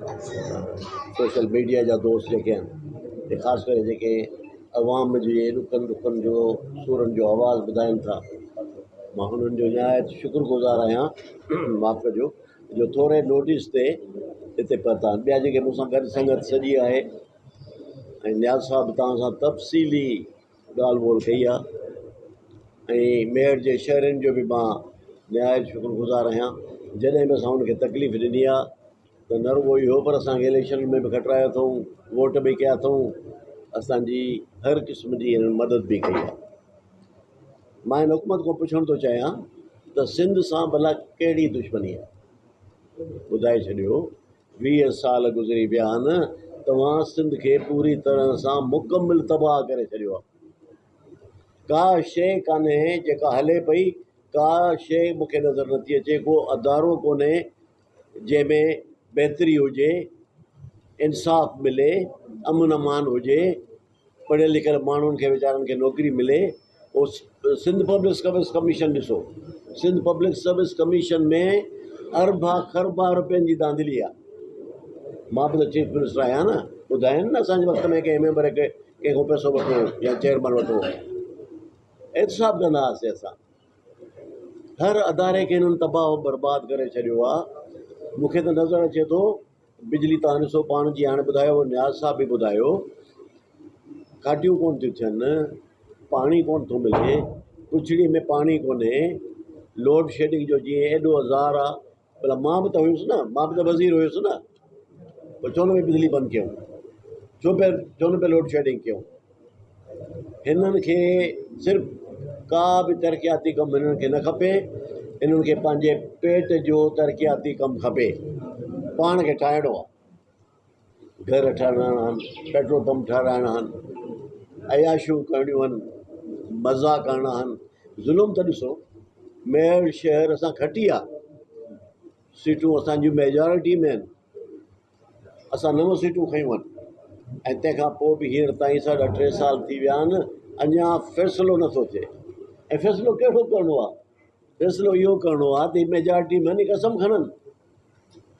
Social media जा दोस्त जेके आहिनि, ख़ासि करे जेके अवाम जे ॾुखनि ॾुखनि जो सूरनि जो आवाज़ु ॿुधाइनि था, मां हुननि जो निहायत शुक्रगुज़ार आहियां। माफ़ कजो जो थोरे नोटिस ते हिते पहुता आहिनि। ॿिया जेके मूंसां गॾु संगत सॼी आहे, ऐं नियाज़ साहिबु तव्हां सां तफ़सीली ॻाल्हि ॿोल कई आहे, ऐं मेयर जे शहरनि जो बि मां निहायत शुक्रगुज़ार आहियां। जॾहिं बि असां हुनखे तकलीफ़ ॾिनी आहे त न रुगो इहो, पर असांखे इलेक्शन में बि खटायो अथऊं, वोट बि कया अथऊं, असांजी हर क़िस्म जी मदद बि कई आहे। मां हिन हुकूमत खां पुछणु थो चाहियां त सिंध सां भला कहिड़ी दुश्मनी आहे? ॿुधाए छॾियो। 20 साल गुज़री विया आहिनि, तव्हां सिंध खे पूरी तरह सां मुकमिल तबाह करे छॾियो आहे। का शइ कान्हे जेका हले पई, का शइ मूंखे नज़र नथी अचे, को अदारो कोन्हे जंहिंमें बहितरी हुजे, इंसाफ़ मिले, अमन अमान हुजे, पढ़ियल लिखियल माण्हुनि खे वीचारनि खे नौकिरी मिले। उहो सिंध पब्लिक सर्विस कमीशन ॾिसो, सिंध पब्लिक सर्विस कमीशन में अरबा खरबा रुपयनि जी धांधली आहे। मां बि त चीफ मिनिस्टर आहियां न, ॿुधाइनि न असांजे वक़्त में कंहिं मेंबर खे कंहिंखां पैसो वठो या चेयरमैन वठो, एहतिसाब कंदा हुआसीं असां। हर अदारे खे हिननि तबाह बर्बादु करे छॾियो आहे। मूंखे त नज़र अचे थो, बिजली तव्हां ॾिसो पाण जी, हाणे ॿुधायो नियाज़ साहब बि ॿुधायो, काटियूं कोन थियूं थियनि, पाणी कोन थो मिले, कुचड़ी में पाणी कोन्हे, लोड शेडिंग जो जीअं एॾो हज़ार आहे। भला मां बि त हुयुसि न, मां बि त वज़ीर हुयुसि न, पोइ छो न बिजली बंदि कयूं, छो न पिया लोड शेडिंग कयूं? हिननि खे सिर्फ़ु का बि तरक़ियाती कमु हिननि खे न खपे, हिननि खे पंहिंजे पेट जो तरक़ियाती कमु खपे, पाण खे ठाहिणो आहे। घर ठाहिणा आहिनि, पेट्रोल पंप ठाहिराइणा आहिनि, अयाशियूं करणियूं आहिनि, मज़ा करणा आहिनि। ज़ुल्म त ॾिसो, मेयर शहर असां खटी आहे, सीटूं असांजियूं मेजॉरिटी में आहिनि, असां 9 सीटूं खयूं आहिनि, ऐं तंहिंखां पोइ बि हींअर ताईं 3.5 साल थी विया आहिनि, अञा फ़ैसिलो नथो थिए। ऐं फ़ैसिलो कहिड़ो करिणो आहे? फ़ैसिलो इहो करिणो आहे त मेजॉरिटी में वञी कसम खणनि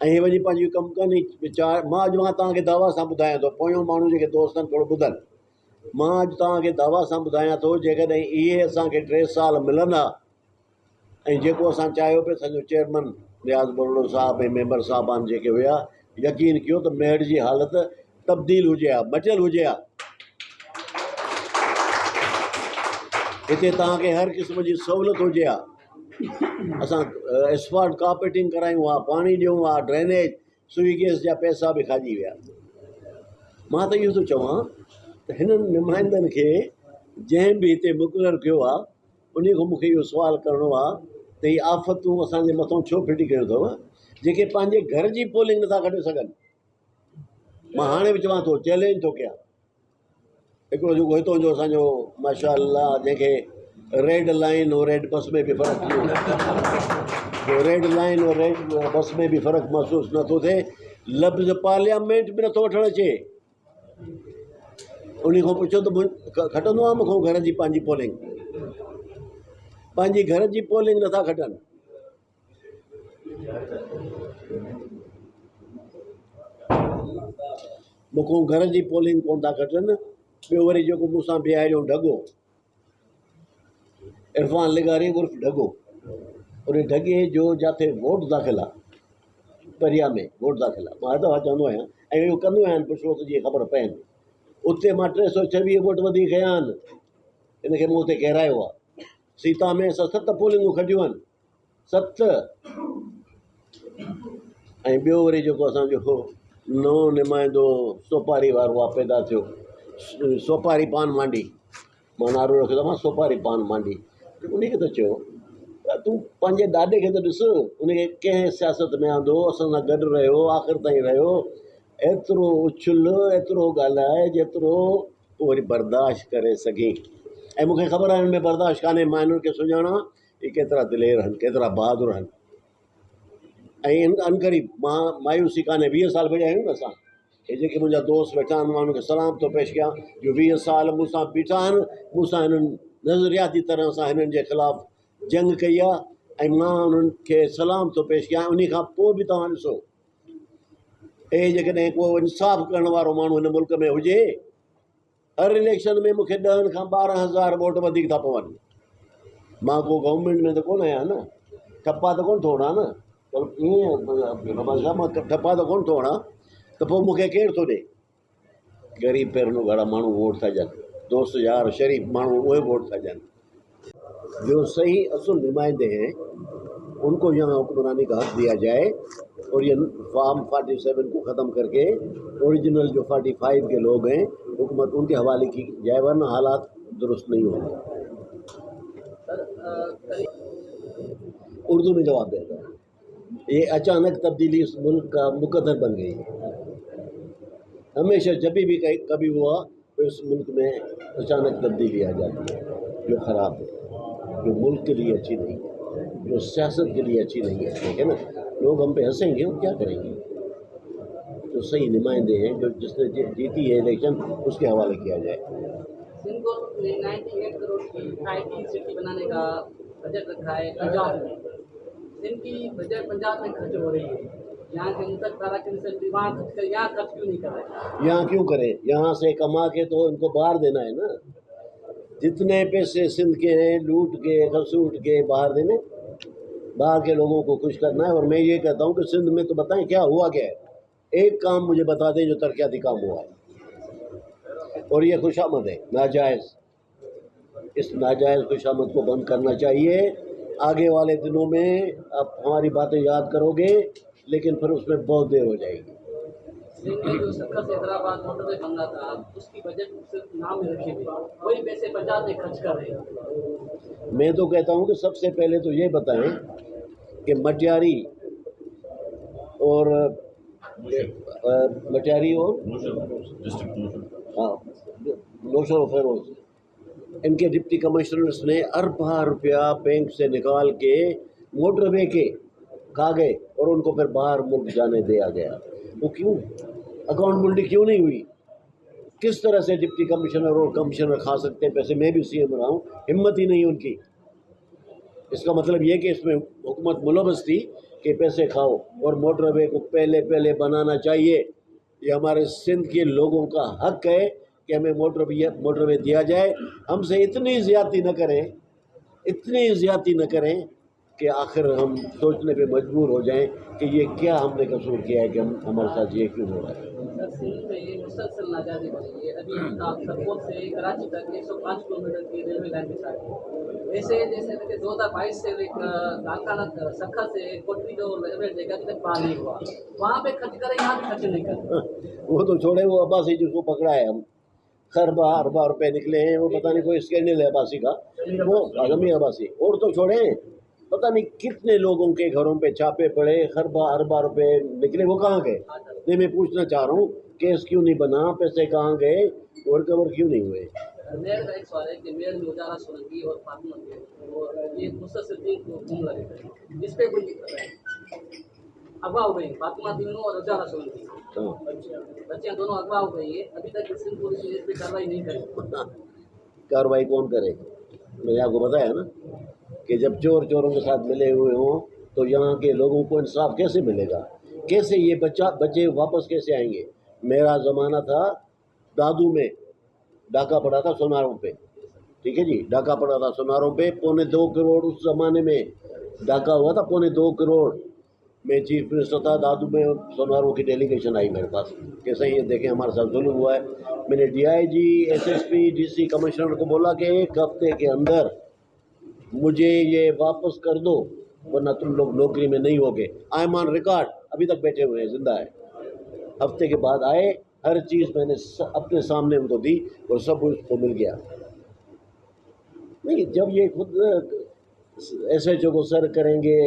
ऐं हे वञी पंहिंजी कमु कनि वीचार। मां तव्हांखे दावा सां ॿुधायां थो, पोयों माण्हू जेके दोस्त आहिनि थोरो ॿुधनि, मां अॼु तव्हांखे दावा सां ॿुधायां थो, जेकॾहिं इहे असांखे 3 साल मिलंदा ऐं जेको असां चाहियो पिए, असांजो चेयरमैन रियाज़ बरोड़ो साहिबु ऐं मेंबर साहिबान जेके हुया, यकीन कयो त मेयर जी हालति तब्दील हुजे हा, बचियल हुजे हा। हिते तव्हांखे हर क़िस्म जी सहूलियत हुजे हा। असां एस्फाल्ट कार्पेटिंग करायूं हा, पाणी ॾियूं हा, ड्रेनेज, सुई गैस जा पैसा बि खाइजी विया। मां त इहो थो चवां त हिननि नुमाइंदनि खे जंहिं बि हिते मुक़ररु कयो आहे, उन खां मूंखे इहो सुवालु करिणो आहे त हीअ आफ़तूं असांजे मथां छो फिटी कयूं अथव, जेके पंहिंजे घर जी पोलिंग नथा कढे सघनि। मां हाणे बि चवां थो, चैलेंज थो कयां, हिकिड़ो जेको हितां जो असांजो माशाअल्लाह, जंहिंखे रेड लाइन और रेड बस में बि फ़र्क़ु थी वियो, रेड लाइन और रेड बस में बि फ़र्क़ु महसूसु नथो थिए, लफ़्ज़ पार्लियामेंट बि नथो वठणु अचे। उन खां पुछो त खटंदो आहे मूंखां घर जी पंहिंजी पोलिंग, पंहिंजी घर जी पोलिंग नथा खटनि। मूंखां घर जी पोलिंग कोन था खटनि। ॿियो वरी जेको मूंसां बीहारियो ढॻो, इरफान लिगारी उर्फ़ ढॻो, उन ढॻे जो जिथे वोट दाख़िल आहे, परिया में वोट दाख़िल आहे, मां हर दफ़ा चवंदो आहियां ऐं इहो कंदो आहियां पुछो जी ख़बर पवनि, उते मां 326 वोट वधीक कया आहिनि, हिनखे मूं हुते किरायो आहे। सीता में असां 7 पोलिंगूं खटियूं आहिनि, 7। ऐं ॿियो वरी जेको असांजो नओं नुमाइंदो सोपारी वारो आहे पैदा थियो, सोपारी पान मांडी, मां नारो रखियो अथमांसि सोपारी पान मांडी। उनखे त चयो त तूं पंहिंजे ॾाॾे खे त ॾिस, उनखे कंहिं सियासत में आंदो, असां सां गॾु रहियो, आख़िर ताईं रहियो, एतिरो उछल, एतिरो ॻाल्हाए जेतिरो तूं वरी बर्दाश्त करे सघीं। ऐं मूंखे ख़बर आहे हिन में बर्दाश्त कान्हे, मां हिननि खे सुञाणा इहे केतिरा दिलेर आहिनि, केतिरा बहादुर आहिनि। ऐं अनक़रीब मां मायूसी कान्हे, 20 साल भॼा आहियूं न असां, हे जेके मुंहिंजा दोस्त वेठा आहिनि, मां उनखे सलाम थो पेश कयां जो 20 साल मूंसां बीठा आहिनि, मूंसां हिननि नज़रियाती तरह सां हिननि जे ख़िलाफ़ु जंग कई आहे, ऐं मां उन्हनि खे सलाम थो पेश कयां। उन खां पोइ बि तव्हां ॾिसो, जेकॾहिं को इंसाफ़ करण वारो माण्हू हिन मुल्क में हुजे, हर इलेक्शन में मूंखे 10 खां 12,000 वोट वधीक था पवनि। मां को गवर्नमेंट में त कोन आहियां न, ठप्पा त कोन थो हणां न, ईअं मां ठप्पा त कोन थो हणां, त पोइ मूंखे केरु थो ॾे? ग़रीब पैरनो घड़ा माण्हू वोट था ॾियनि, दोस्त यार शरीफ़ माण्हू उहे वोट था ॾियनि। जो सही असल नुमाइंदे हैं उनको यहाँ हुक्मरानी का हक दिया जाए और ये फॉर्म 47 को ख़त्म करके ओरिजिनल जो 45 के लोग हैं हुकूमत उनके हवाले की जाए, वरना हालात दुरुस्त नहीं होंगे। उर्दू में जवाब देता है, ये अचानक तब्दीली इस मुल्क का मुकद्दर बन गई है। हमेशा जब भी कभी हुआ तो इस मुल्क में अचानक तब्दीली आ जाती है, जो ख़राब है, जो मुल्क के लिए अच्छी नहीं है, जो सियासत के लिए अच्छी नहीं है। ठीक है ना, लोग हम पे हंसेंगे और क्या करेंगे? जो सही नुमाइंदे हैं, जो जिसने जीती है इलेक्शन, उसके हवाले किया जाए। सिंध को 98 करोड़ की IT सिटी बनाने का बजट रखा है पंजाब में। सिंध की बजट पंजाब में खर्च हो रही है, यहाँ के मुतलका वहाँ खर्च कर, यहाँ खर्च क्यों नहीं कर रहे? यहाँ क्यों करें? यहाँ से कमा के तो इनको बाहर देना है ना। जितने पैसे सिंध के हैं लूट के खसूट के बाहर देने, बाहर के लोगों को खुश करना है। और मैं ये कहता हूँ कि सिंध में तो बताएं क्या हुआ क्या है, एक काम मुझे बता दें जो तरक्याती काम हुआ है, और ये खुशामद है नाजायज़। इस नाजायज़ खुशामद को बंद करना चाहिए। आगे वाले दिनों में आप हमारी बातें याद करोगे, लेकिन फिर उसमें बहुत देर हो जाएगी। सिंध में जो सक्खर से हैदराबाद मोटरवे बनना था, उसकी बजट सिर्फ नाम में रखे थे, वही पैसे पंजाब में खर्च कर रहे हैं। मैं तो कहता हूँ कि सबसे पहले तो ये बताएं कि मटियारी और हाँ नौशर फेरोज, इनके डिप्टी कमिश्नर्स ने अरबा रुपया बैंक से निकाल के मोटरवे के खा गए और उनको फिर बाहर मुल्क जाने दिया गया। वो क्यों? अकाउंटेबिलिटी क्यों नहीं हुई? किस तरह से डिप्टी कमिश्नर और कमिश्नर खा सकते हैं पैसे? मैं भी CM रहा हूँ, हिम्मत ही नहीं उनकी। इसका मतलब ये कि इसमें हुकूमत मुलव्वस थी कि पैसे खाओ, और मोटरवे को पहले बनाना चाहिए। ये हमारे सिंध के लोगों का हक है कि हमें मोटरवे दिया जाए। हमसे इतनी ज़्यादती न करें कि आखिर हम सोचने पे मजबूर हो जाएं कि ये क्या हमने कसूर किया है कि हमारे साथ ये क्यों हो रहा है। सर, सिंध में मुसलसल नाजायज़ी बनी है। अभी सपोर्ट से कराची तक 105 किलोमीटर की रेलवे लाइन बिछा दी। वैसे जैसे कि 2022 से सक्खर से कोटरी जो रेलवे जगह अभी तक पार नहीं हुआ, वहाँ पे खर्च करें, यहाँ पे खर्च नहीं करें। वो तो छोड़े, वो अब्बासी जिसको पकड़ा है, हम अरबा रुपए निकले हैं, वो पता नहीं कोई स्कैंडल है अब्बासी का, वो आजमी अब्बासी। और तो छोड़े, पता नहीं कितने लोगों के घरों पे छापे पड़े, अरबा रुपए निकले, वो कहाँ गए? नहीं, मैं पूछना चाह रहा हूँ, केस क्यों नहीं बना, पैसे कहाँ गए, और रिकवर क्यों नहीं हुए? मेयर का एक सवाल है कि मेयर में उजाला सोलंकी और फातिमा और ये मुसलसल को घूम लगे थे, जिस पे कोई अगवा हो गई, फातिमा तीनों और उजाला सोलंकी बच्चियाँ दोनों अगवा हो गई है। अभी तक सिंध पुलिस ने इस पर कार्रवाई नहीं करी। कार्रवाई कौन करे? मैंने आपको बताया ना कि जब चोरों के साथ मिले हुए हों तो यहाँ के लोगों को इंसाफ कैसे मिलेगा? कैसे ये बच्चे वापस कैसे आएंगे? मेरा ज़माना था, दादू में डाका पड़ा था सोनारों पे, ठीक है जी, डाका पड़ा था सोनारों पे, 2.25 करोड़ उस ज़माने में डाका हुआ था, 2.25 करोड़। मैं चीफ मिनिस्टर था, दादू में सोनारों की डेलीगेशन आई मेरे पास, कैसे ये देखें हमारे साथ जुल्म हुआ है। मैंने DIG, SSP, DC कमिश्नर को बोला कि 1 हफ्ते के अंदर मुझे ये वापस कर दो, वरना तुम लोग नौकरी में नहीं होगे। आई एम ऑन रिकॉर्ड, अभी तक बैठे हुए हैं, जिंदा है। हफ्ते के बाद आए, हर चीज़ मैंने अपने सामने उनको दी और सब उसको मिल गया। नहीं, जब ये खुद SHO को सर करेंगे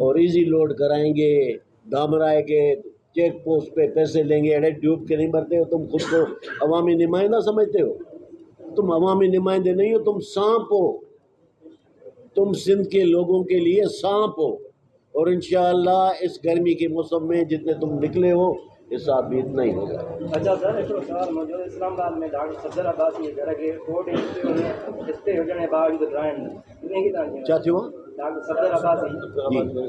और इजी लोड कराएंगे, दामराए के चेक पोस्ट पे पैसे लेंगे, एडेट ड्यूब के नहीं भरते हो, तुम खुद को अवामी नुमाइंदा समझते हो? तुम अवामी नुमाइंदे नहीं हो, तुम सांप हो। तुम सिंध के लोगों के लिए सांप हो, और इंशाअल्लाह इस गर्मी के मौसम में जितने तुम निकले हो, हिसाब भी इतना ही होगा। अच्छा सर, हिकिड़ो सवाल मुंहिंजो, इस्लामाबाद में डॉक्टर सफदर अब्बासी जे घर खे कोर्ट स्टे हुजण जे बावजूद ड्राइण इन खे तव्हां छा थियो? डॉक्टर सफदर अब्बासी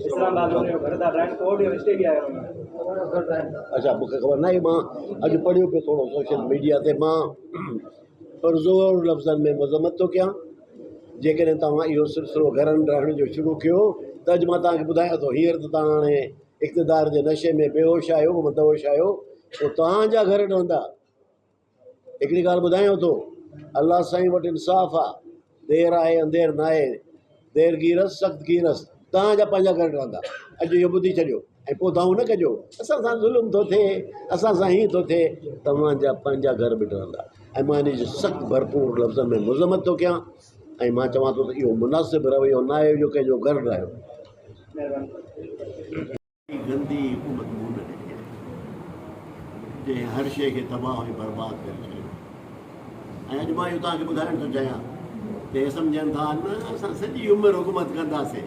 इस्लामाबाद में हुनजो घर था ड्राइण, कोर्ट जो स्टे बि आयो हुन। अच्छा, मूंखे ख़बर न आहे। मां अॼु पढ़ियो पियो थोरो सोशल मीडिया ते। मां पुरज़ोर लफ़्ज़नि में मज़म्मत थो कयां। जेकॾहिं तव्हां इहो सिलसिलो घरनि रहण जो शुरू कयो त अॼु मां तव्हांखे ॿुधायां थो, हींअर त तव्हां हाणे इक़्तिदार जे नशे में बेहोश आहियो, मतहोश आहियो, पोइ तव्हांजा घर रहंदा। हिकिड़ी ॻाल्हि ॿुधायांव थो, अलाह साईं वटि इंसाफ़ आहे, देरि आहे अंधेर न आहे, देरि गीरस सख़्तु गीरस, तव्हांजा पंहिंजा घर रहंदा। अॼु इहो ॿुधी छॾियो ऐं पोइ दाऊं न कजो असां सां ज़ुल्म थो थिए, असां सां हीअं थो थिए। तव्हांजा पंहिंजा घर बि रहंदा। ऐं मां इन जी सख़्तु भरपूर लफ़्ज़नि में मज़म्मत थो कयां ऐं मां चवां थो त इहो मुनासिबु रवैयो न आहे जो कंहिंजो घर रहियो। गंदी हुकूमत मूं न ॾिठी आहे जंहिं हर शइ खे तबाह ऐं बर्बाद करे छॾियो। ऐं अॼु मां इहो तव्हांखे ॿुधाइण थो चाहियां त हे सम्झनि था न असां सॼी उमिरि हुकूमत कंदासीं।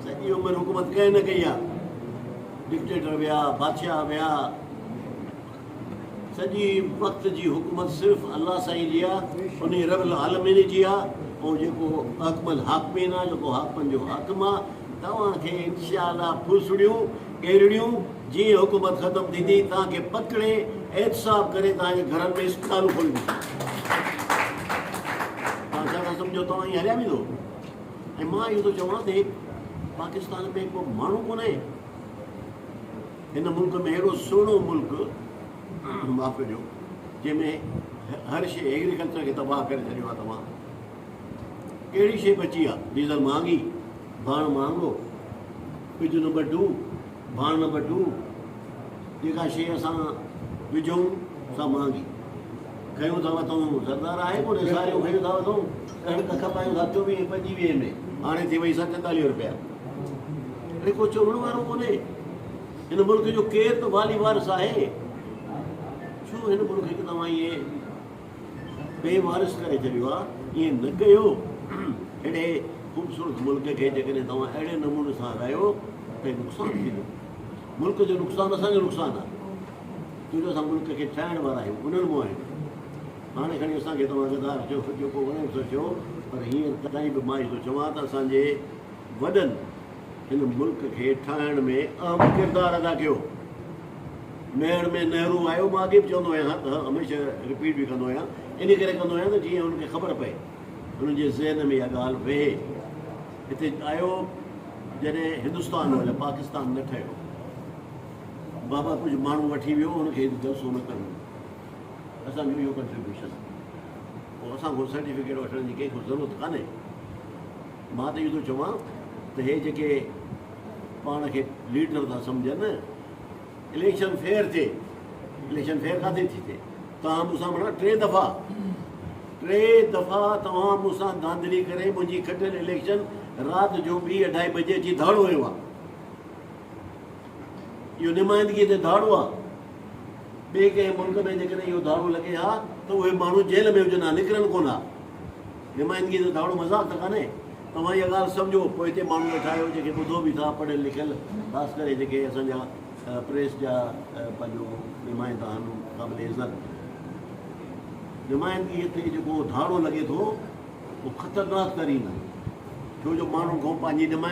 सॼी उमिरि हुकूमत कंहिं न कई आहे। डिक्टेटर विया, बादशाह विया, सॼी वक़्त जी हुकूमत सिर्फ़ु अलाह साईं जी आहे, उन रबुल आलमीन जी आहे। ऐं जेको अकमल हाकिमीन आहे, जेको हाकिमनि जो हाकिम आहे, तव्हांखे इंशाअल्लाह फुसड़ियूं एड़ियूं जीअं हुकूमत ख़तमु थींदी तव्हांखे पकिड़े एहतिसाब करे तव्हांजे घरनि में इस्पतालूं खोलींदी। तव्हां छा था सम्झो तव्हां ईअं हलिया वेंदो? ऐं मां इहो थो चवां त पाकिस्तान में को माण्हू कोन्हे हिन मुल्क में, अहिड़ो सुहिणो मुल्क माफ़ कजो जंहिंमें हर शइ एग्रीकल्चर खे तबाह करे छॾियो आहे। तव्हां कहिड़ी शइ बची आहे? डीज़ल महांगी, भाण महांगो, पिज नंबर 2, भाण नंबर 2, जेका शइ असां विझूं सा महांगी। खयूं था वठूं, सरदार आहे कोन, सारियूं खयूं था वठूं, कणिक खपायूं था 24-25 में, हाणे थी वई 47 रुपया। अड़े को चवण वारो कोन्हे। हिन मुल्क जो केरु त वाली वारिस आहे? छो हिन मुल्क खे तव्हां ईअं बेवारिस करे छॾियो आहे? ईअं न कयो। हेॾे ख़ूबसूरत मुल्क खे जेकॾहिं तव्हां अहिड़े नमूने सां रहियो त नुक़सानु थींदो। मुल्क जो नुक़सानु असांजो नुक़सानु आहे, छोजो असां मुल्क खे ठाहिण वारा आहियूं, उन्हनि मां आहियूं। हाणे खणी असांखे तव्हां गदार चयो, जेको वणे थो चयो, पर हींअर कॾहिं बि मां इहो थो चवां त असांजे वॾनि हिन मुल्क खे ठाहिण में अहम किरदारु अदा कयो। मेड़ में नेहरू आयो, मां अॻे बि चवंदो आहियां त हमेशह रिपीट बि कंदो आहियां, इन करे कंदो आहियां त जीअं हुनखे ख़बर पए, हुनजे ज़हन में इहा ॻाल्हि वेहे। हिते आयो जॾहिं हिंदुस्तान महिल पाकिस्तान न ठहियो, बाबा कुझु माण्हू वठी वियो, हुनखे जलसो न करिणो, असांजो इहो कंट्रीब्यूशन। पोइ असांखो सर्टिफिकेट वठण जी कंहिंखो ज़रूरत कान्हे। मां त इहो थो चवां त हे जेके पाण खे लीडर था सम्झनि, इलेक्शन फेयर थिए, इलेक्शन फेयर काथे थी थिए? तव्हां मूंसां माना 3 दफ़ा तव्हां मूंसां धांधली करे मुंहिंजी खटियल इलेक्शन राति जो 2-2:30 बजे अची धाड़ो वियो आहे। इहो नुमाइंदगी ते धाड़ो आहे। ॿिए कंहिं मुल्क में जेकॾहिं इहो धाड़ो लॻे हा त उहे माण्हू जेल में हुजनि हा, निकिरनि कोन हा। नुमाइंदगी ते धाड़ो मज़ाक त कान्हे। तव्हां इहा ॻाल्हि सम्झो। पोइ हिते माण्हू वेठा आहियो जेके ॿुधो बि था, पढ़ियल लिखियल, ख़ासि करे जेके असांजा प्रेस जा पंहिंजो नुमाइंदा आहिनि, क़ाबिल इज़त। नुमाइंदगीअ ते जेको धाड़ो लॻे थो उहो ख़तरनाक तरीन आहे, छो जो माण्हुनि खां पंहिंजी नुमाइंदगी